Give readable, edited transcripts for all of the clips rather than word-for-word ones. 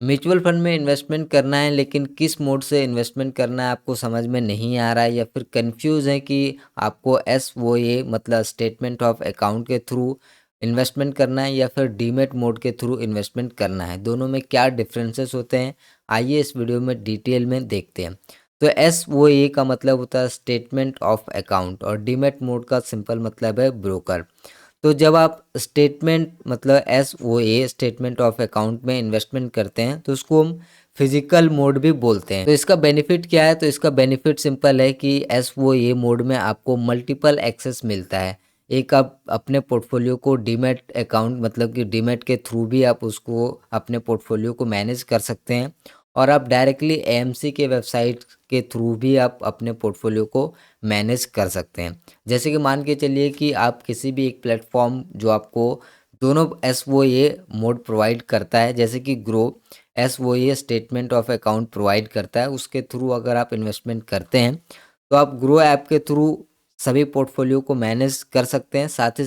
Mutual fund में investment करना है लेकिन किस मोड से इन्वेस्टमेंट करना है आपको समझ में नहीं आ रहा है या फिर कंफ्यूज है कि आपको एसओए मतलब स्टेटमेंट ऑफ अकाउंट के थ्रू इन्वेस्टमेंट करना है या फिर डीमेट मोड के थ्रू इन्वेस्टमेंट करना है, दोनों में क्या डिफरेंसेस होते हैं आइए इस वीडियो में डिटेल में देखते हैं। तो एसओए का मतलब होता है स्टेटमेंट ऑफ अकाउंट और डीमेट मोड का सिंपल मतलब है ब्रोकर। तो जब आप स्टेटमेंट मतलब एसओए स्टेटमेंट ऑफ अकाउंट में इन्वेस्टमेंट करते हैं तो उसको हम फिजिकल मोड भी बोलते हैं। तो इसका बेनिफिट क्या है? तो इसका बेनिफिट सिंपल है कि एसओए मोड में आपको मल्टीपल एक्सेस मिलता है। एक आप अपने पोर्टफोलियो को डीमैट अकाउंट मतलब कि डीमैट के थ्रू भी आप उसको अपने पोर्टफोलियो को मैनेज कर सकते हैं और आप डायरेक्टली एएमसी के वेबसाइट के थ्रू भी आप अपने पोर्टफोलियो को मैनेज कर सकते हैं। जैसे कि मान के चलिए कि आप किसी भी एक प्लेटफॉर्म जो आपको दोनों एसओए मोड प्रोवाइड करता है, जैसे कि grow SOA statement of account provide करता है, उसके थ्रू अगर आप इन्वेस्टमेंट करते हैं तो आप ग्रो ऐप के थ्रू सभी पोर्टफोलियो को मैनेज कर सकते हैं। साथ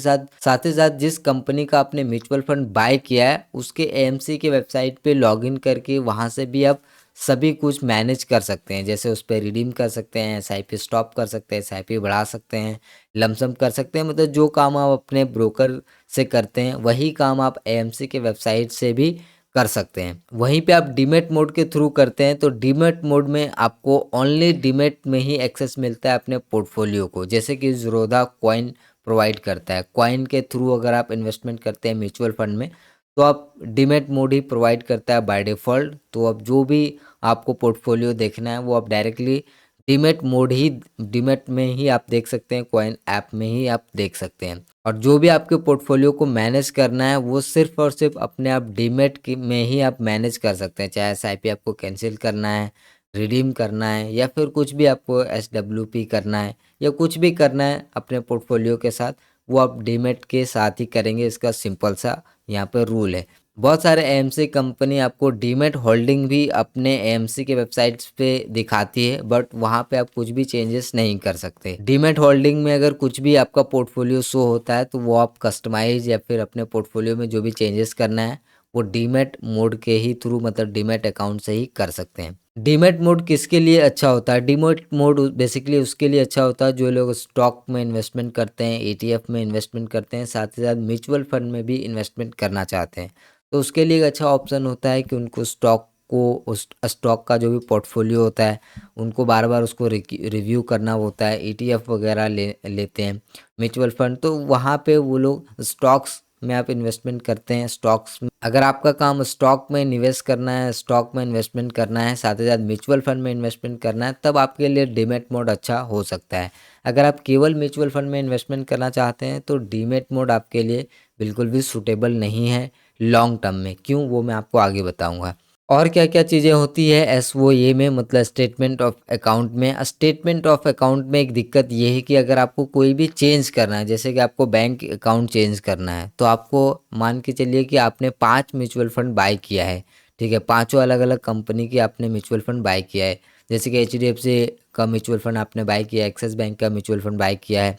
ही साथ जिस कंपनी का आपने म्यूचुअल फंड बाय किया है उसके एएमसी के वेबसाइट पे लॉगिन करके वहाँ से भी आप सभी कुछ मैनेज कर सकते हैं। जैसे उस पर रिडीम कर सकते हैं, एसआईपी स्टॉप कर सकते हैं, एसआईपी बढ़ा सकते हैं, लमसम कर सकते हैं। मतलब जो काम आप अपने ब्रोकर से करते हैं वही काम आप एएमसी के वेबसाइट से भी कर सकते हैं। वहीं पे आप डीमेट मोड के थ्रू करते हैं तो डीमेट मोड में आपको ओनली डीमेट में ही एक्सेस मिलता है अपने पोर्टफोलियो को, जैसे कि ज़ीरोधा कॉइन प्रोवाइड करता है। कॉइन के थ्रू अगर आप इन्वेस्टमेंट करते हैं म्यूचुअल फंड में तो आप डीमेट मोड ही प्रोवाइड करता है बाय डिफ़ॉल्ट। तो अब जो भी आपको पोर्टफोलियो देखना है वो आप डायरेक्टली डीमेट में ही आप देख सकते हैं, कॉइन ऐप में ही आप देख सकते हैं। और जो भी आपके पोर्टफोलियो को मैनेज करना है वो सिर्फ और सिर्फ अपने आप डीमेट में ही आप मैनेज कर सकते हैं। चाहे एसआईपी आपको कैंसिल करना है, रिडीम करना है या फिर कुछ भी आपको एसडब्ल्यूपी करना है या कुछ भी करना है अपने पोर्टफोलियो के साथ, वो आप डीमेट के साथ ही करेंगे। इसका सिंपल सा यहाँ पर रूल है। बहुत सारे एएमसी कंपनी आपको डीमेट होल्डिंग भी अपने एएमसी के वेबसाइट्स पे दिखाती है, बट वहाँ पे आप कुछ भी चेंजेस नहीं कर सकते। डीमेट होल्डिंग में अगर कुछ भी आपका पोर्टफोलियो शो होता है तो वो आप कस्टमाइज या फिर अपने पोर्टफोलियो में जो भी चेंजेस करना है वो डीमेट मोड के ही थ्रू मतलब डीमेट अकाउंट से ही कर सकते हैं। डीमेट मोड किसके लिए अच्छा होता है? डीमेट मोड बेसिकली उसके लिए अच्छा होता है जो लोग स्टॉक में इन्वेस्टमेंट करते हैं, ईटीएफ में इन्वेस्टमेंट करते हैं, साथ ही साथ म्यूचुअल फंड में भी इन्वेस्टमेंट करना चाहते हैं। तो उसके लिए एक अच्छा ऑप्शन होता है कि उनको उस स्टॉक का जो भी पोर्टफोलियो होता है उनको बार बार उसको रिव्यू करना होता है। ईटीएफ वगैरह लेते हैं म्यूचुअल फंड, तो वहाँ पे वो लोग स्टॉक्स में आप इन्वेस्टमेंट करते हैं। स्टॉक्स में अगर आपका काम स्टॉक में निवेश करना है, स्टॉक में इन्वेस्टमेंट करना है, साथ ही साथ म्यूचुअल फंड में इन्वेस्टमेंट करना है, तब आपके लिए डीमेट मोड अच्छा हो सकता है। अगर आप केवल म्यूचुअल फंड में इन्वेस्टमेंट करना चाहते हैं तो डीमेट मोड आपके लिए बिल्कुल भी सूटेबल नहीं है लॉन्ग टर्म में। क्यों, वो मैं आपको आगे बताऊंगा। और क्या क्या चीज़ें होती है एसओए में मतलब स्टेटमेंट ऑफ अकाउंट में। स्टेटमेंट ऑफ अकाउंट में एक दिक्कत ये है कि अगर आपको कोई भी चेंज करना है, जैसे कि आपको बैंक अकाउंट चेंज करना है, तो आपको मान के चलिए कि आपने 5 म्यूचुअल फंड बाय किया है, ठीक है, पाँचों अलग अलग कंपनी की आपने म्यूचुअल फंड बाय किया है। जैसे कि एचडीएफसी का म्यूचुअल फंड आपने बाय किया है, एक्सिस बैंक का म्यूचुअल फंड बाय किया है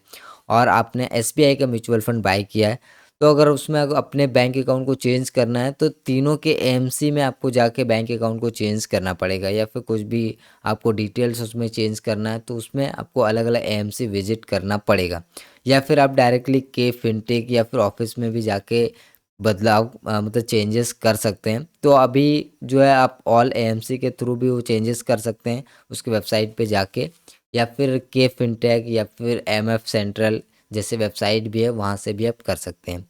और आपने एसबीआई का म्यूचुअल फंड बाय किया है। तो अगर उसमें अगर अपने बैंक अकाउंट को चेंज करना है तो तीनों के एएमसी में आपको जाके बैंक अकाउंट को चेंज करना पड़ेगा, या फिर कुछ भी आपको डिटेल्स उसमें चेंज करना है तो उसमें आपको अलग अलग एएमसी विजिट करना पड़ेगा, या फिर आप डायरेक्टली के फिनटेक या फिर ऑफिस में भी जाके बदलाव मतलब चेंजेस कर सकते हैं। तो अभी जो है आप ऑल एएमसी के थ्रू भी वो चेंजेस कर सकते हैं उसके वेबसाइट पे जाके, या फिर के फिनटेक या फिर एमएफ सेंट्रल जैसे वेबसाइट भी है वहाँ से भी आप कर सकते हैं।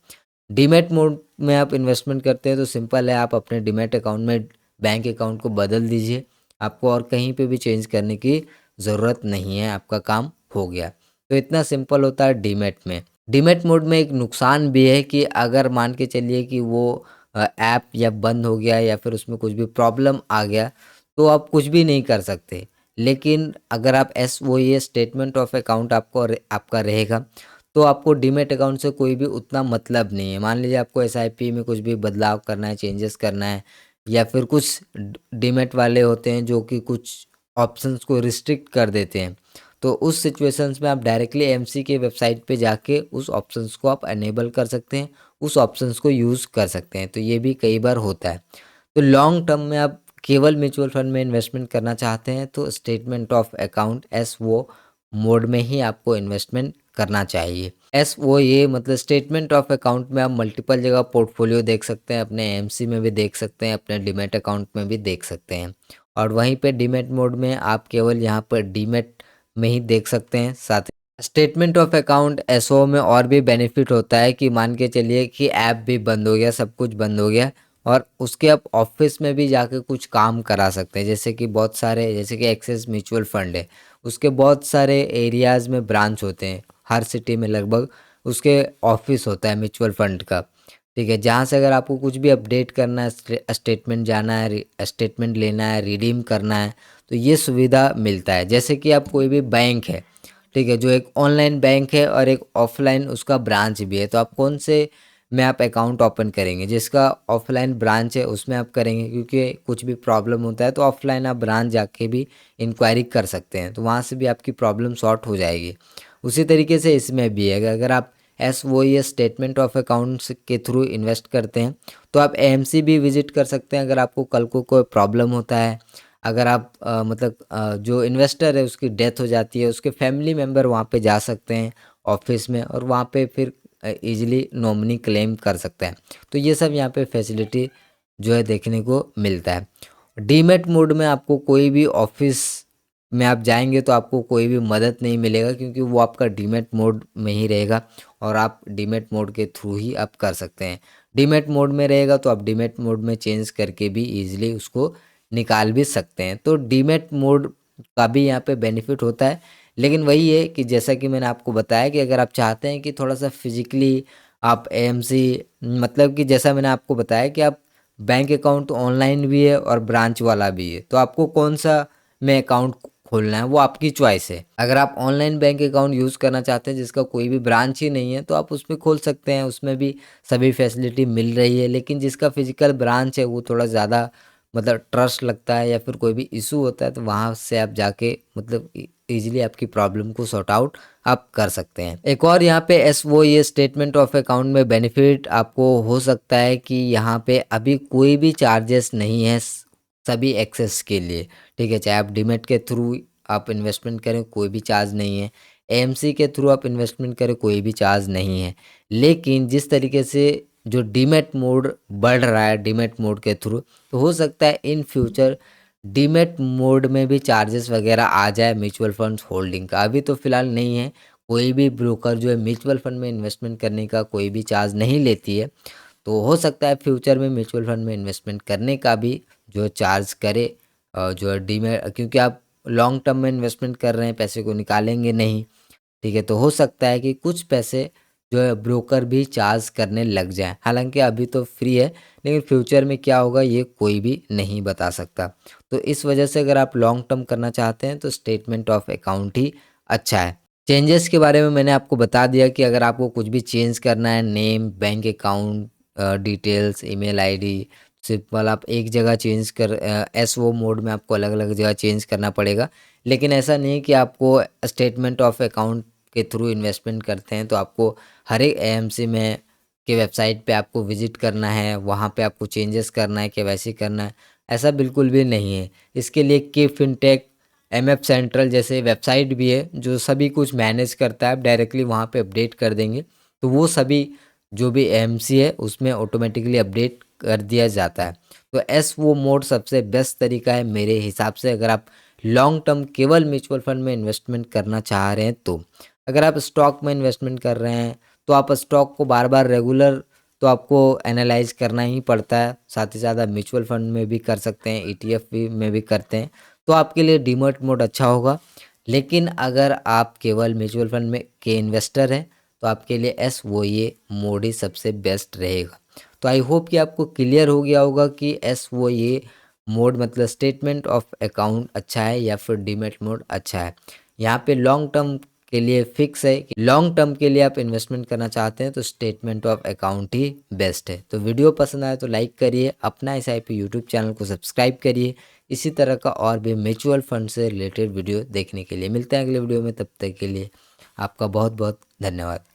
डीमैट मोड में आप इन्वेस्टमेंट करते हैं तो सिंपल है, आप अपने डीमैट अकाउंट में बैंक अकाउंट को बदल दीजिए, आपको और कहीं पे भी चेंज करने की ज़रूरत नहीं है, आपका काम हो गया। तो इतना सिंपल होता है डीमैट में। डीमैट मोड में एक नुकसान भी है कि अगर मान के चलिए कि वो ऐप या बंद हो गया या फिर उसमें कुछ भी प्रॉब्लम आ गया तो आप कुछ भी नहीं कर सकते। लेकिन अगर आप एसओए स्टेटमेंट ऑफ अकाउंट आपका रहेगा तो आपको डीमैट अकाउंट से कोई भी उतना मतलब नहीं है। मान लीजिए आपको एसआईपी में कुछ भी बदलाव करना है, चेंजेस करना है, या फिर कुछ डीमैट वाले होते हैं जो कि कुछ ऑप्शंस को रिस्ट्रिक्ट कर देते हैं, तो उस सिचुएशंस में आप डायरेक्टली एमसी के वेबसाइट पे जाके उस ऑप्शंस को आप अनेबल कर सकते हैं, उस ऑप्शंस को यूज़ कर सकते हैं। तो ये भी कई बार होता है। तो लॉन्ग टर्म में आप केवल म्यूचुअल फंड में इन्वेस्टमेंट करना चाहते हैं तो statement of account SO mode में ही आपको इन्वेस्टमेंट करना चाहिए। एसओए मतलब स्टेटमेंट ऑफ अकाउंट में आप मल्टीपल जगह पोर्टफोलियो देख सकते हैं, अपने एएमसी में भी देख सकते हैं, अपने डीमैट अकाउंट में भी देख सकते हैं। और वहीं पे डीमैट मोड में आप केवल यहाँ पर डीमैट में ही देख सकते हैं। साथ स्टेटमेंट ऑफ अकाउंट एसओ में और भी बेनिफिट होता है कि मान के चलिए कि ऐप भी बंद हो गया, सब कुछ बंद हो गया और उसके आप ऑफिस में भी जाके कुछ काम करा सकते हैं। जैसे कि बहुत सारे, जैसे कि एक्सिस म्यूचुअल फंड है, उसके बहुत सारे एरियाज़ में ब्रांच होते हैं, हर सिटी में लगभग उसके ऑफिस होता है म्यूचुअल फंड का, ठीक है। जहाँ से अगर आपको कुछ भी अपडेट करना है, स्टेटमेंट जाना है, स्टेटमेंट लेना है, रिडीम करना है, तो ये सुविधा मिलता है। जैसे कि आप कोई भी बैंक है, ठीक है, जो एक ऑनलाइन बैंक है और एक ऑफलाइन उसका ब्रांच भी है, तो आप कौन से में आप अकाउंट ओपन करेंगे? जिसका ऑफलाइन ब्रांच है उसमें आप करेंगे, क्योंकि कुछ भी प्रॉब्लम होता है तो ऑफलाइन आप ब्रांच जाके भी इंक्वायरी कर सकते हैं, तो वहाँ से भी आपकी प्रॉब्लम सॉर्ट हो जाएगी। उसी तरीके से इसमें भी है, अगर आप एसओए स्टेटमेंट ऑफ अकाउंट्स के थ्रू इन्वेस्ट करते हैं तो आप एएमसी भी विजिट कर सकते हैं। अगर आपको कल को कोई प्रॉब्लम होता है, अगर आप जो इन्वेस्टर है उसकी डेथ हो जाती है, उसके फैमिली मेम्बर वहाँ पे जा सकते हैं ऑफिस में और वहाँ पे फिर इजीली नॉमिनी क्लेम कर सकते हैं। तो ये सब यहाँ पे फैसिलिटी जो है देखने को मिलता है। डीमैट मोड में आपको कोई भी ऑफिस में आप जाएंगे तो आपको कोई भी मदद नहीं मिलेगा, क्योंकि वो आपका डीमैट मोड में ही रहेगा और आप डीमैट मोड के थ्रू ही आप कर सकते हैं। डीमैट मोड में रहेगा तो आप डीमैट मोड में चेंज करके भी ईजिली उसको निकाल भी सकते हैं। तो डीमैट मोड का भी यहाँ पे बेनिफिट होता है, लेकिन वही है कि जैसा कि मैंने आपको बताया कि अगर आप चाहते हैं कि थोड़ा सा फिजिकली आप एएमसी, मतलब कि जैसा मैंने आपको बताया कि आप बैंक अकाउंट तो ऑनलाइन भी है और ब्रांच वाला भी है, तो आपको कौन सा में अकाउंट खोलना है वो आपकी चॉइस है। अगर आप ऑनलाइन बैंक अकाउंट यूज़ करना चाहते हैं जिसका कोई भी ब्रांच ही नहीं है तो आप उसमें खोल सकते हैं, उसमें भी सभी फैसिलिटी मिल रही है। लेकिन जिसका फिजिकल ब्रांच है वो थोड़ा ज़्यादा मतलब ट्रस्ट लगता है या फिर कोई भी इशू होता है तो वहाँ से आप जाके मतलब ईजिली आपकी प्रॉब्लम को सॉर्ट आउट आप कर सकते हैं। एक और यहाँ पे ये स्टेटमेंट ऑफ अकाउंट में बेनिफिट आपको हो सकता है कि यहाँ पे अभी कोई भी चार्जेस नहीं है सभी एक्सेस के लिए, ठीक है। चाहे आप डीमैट के थ्रू आप इन्वेस्टमेंट करें कोई भी चार्ज नहीं है, एएमसी के थ्रू आप इन्वेस्टमेंट करें कोई भी चार्ज नहीं है। लेकिन जिस तरीके से जो डीमैट मोड बढ़ रहा है डीमैट मोड के थ्रू, तो हो सकता है इन फ्यूचर डीमैट मोड में भी चार्जेस वगैरह आ जाए म्यूचुअल फंड्स होल्डिंग का। अभी तो फिलहाल नहीं है, कोई भी ब्रोकर जो है म्यूचुअल फंड में इन्वेस्टमेंट करने का कोई भी चार्ज नहीं लेती है। तो हो सकता है फ्यूचर में म्यूचुअल फंड में इन्वेस्टमेंट करने का भी जो चार्ज करे, जो है डीमैट, क्योंकि आप लॉन्ग टर्म में इन्वेस्टमेंट कर रहे हैं, पैसे को निकालेंगे नहीं, ठीक है। तो हो सकता है कि कुछ पैसे जो है ब्रोकर भी चार्ज करने लग जाए। हालांकि अभी तो फ्री है, लेकिन फ्यूचर में क्या होगा ये कोई भी नहीं बता सकता। तो इस वजह से अगर आप लॉन्ग टर्म करना चाहते हैं तो स्टेटमेंट ऑफ अकाउंट ही अच्छा है। चेंजेस के बारे में मैंने आपको बता दिया कि अगर आपको कुछ भी चेंज करना है, name, bank account details, email ID, simple आप एक जगह चेंज कर एसओ मोड में आपको अलग अलग जगह चेंज करना पड़ेगा। लेकिन ऐसा नहीं कि आपको स्टेटमेंट ऑफ अकाउंट के थ्रू इन्वेस्टमेंट करते हैं तो आपको हर एक एएमसी में के वेबसाइट पे आपको विजिट करना है, वहाँ पे आपको चेंजेस करना है, केवाईसी करना है, ऐसा बिल्कुल भी नहीं है। इसके लिए के फिनटेक, एमएफ सेंट्रल जैसे वेबसाइट भी है जो सभी कुछ मैनेज करता है। आप डायरेक्टली वहाँ पे अपडेट कर देंगे तो वो सभी जो भी एएमसी है उसमें ऑटोमेटिकली अपडेट कर दिया जाता है। तो एसओ मोड सबसे बेस्ट तरीका है मेरे हिसाब से, अगर आप लॉन्ग टर्म केवल म्यूचुअल फंड में इन्वेस्टमेंट करना चाह रहे हैं तो। अगर आप स्टॉक में इन्वेस्टमेंट कर रहे हैं तो आप स्टॉक को बार बार रेगुलर तो आपको एनालाइज करना ही पड़ता है, साथ ही साथ आप म्यूचुअल फंड में भी कर सकते हैं, ईटीएफ भी में भी करते हैं, तो आपके लिए डीमैट मोड अच्छा होगा। लेकिन अगर आप केवल म्यूचुअल फंड में के इन्वेस्टर हैं तो आपके लिए एसओए मोड ही सबसे बेस्ट रहेगा। तो आई होप कि आपको क्लियर हो गया होगा कि एसओए मोड मतलब स्टेटमेंट ऑफ अकाउंट अच्छा है या फिर डीमैट मोड अच्छा है। यहाँ पे लॉन्ग टर्म के लिए फिक्स है कि लॉन्ग टर्म के लिए आप इन्वेस्टमेंट करना चाहते हैं तो statement of account he best है। तो वीडियो पसंद आए तो लाइक करिए, अपना SIP यूट्यूब चैनल को सब्सक्राइब करिए। इसी तरह का और भी म्यूचुअल फंड से रिलेटेड वीडियो देखने के लिए मिलते हैं अगले वीडियो में। तब तक के लिए आपका बहुत बहुत धन्यवाद।